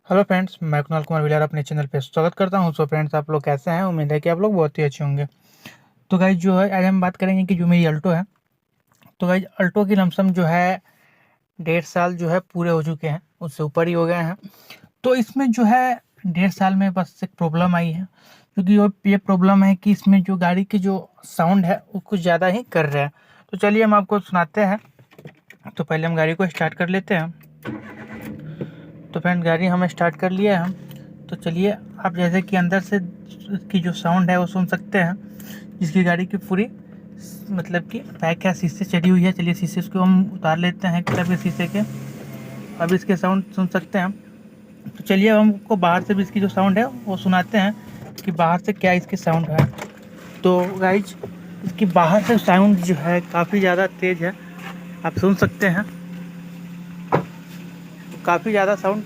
Hello friends, मैं Kunal Kumar Villar अपने channel पे स्वागत करता हूं। सो फ्रेंड्स, आप लोग कैसे हैं? उम्मीद है कि आप लोग बहुत ही अच्छे होंगे। तो गाइज जो है, आज हम बात करेंगे कि जो मेरी अल्टो है, तो गाइज अल्टो की लमसम जो है 1.5 साल जो है पूरे हो चुके हैं, उससे ऊपर ही हो गए हैं। तो इसमें जो है 1.5 साल में बस एक प्रॉब्लम आई है, क्योंकि ये प्रॉब्लम है कि इसमें जो गाड़ी की जो साउंड है वो कुछ ज़्यादा ही कर रहा है। तो चलिए हम आपको सुनाते हैं। तो पहले हम गाड़ी को स्टार्ट कर लेते हैं। तो फ्रेंड, गाड़ी हमें स्टार्ट कर लिया है हम। तो चलिए, आप जैसे कि अंदर से की जो साउंड है वो सुन सकते हैं, जिसकी गाड़ी की पूरी मतलब कि पैक है, शीशे चढ़ी हुई है। चलिए शीशे को हम उतार लेते हैं किताब के शीशे के। अब इसके साउंड सुन सकते हैं हम। तो चलिए अब हमको बाहर से भी इसकी जो साउंड है वो सुनाते हैं कि बाहर से क्या इसकी साउंड है। तो गाइज, इसकी बाहर से साउंड जो है काफ़ी ज़्यादा तेज़ है, आप सुन सकते हैं। काफ़ी ज़्यादा साउंड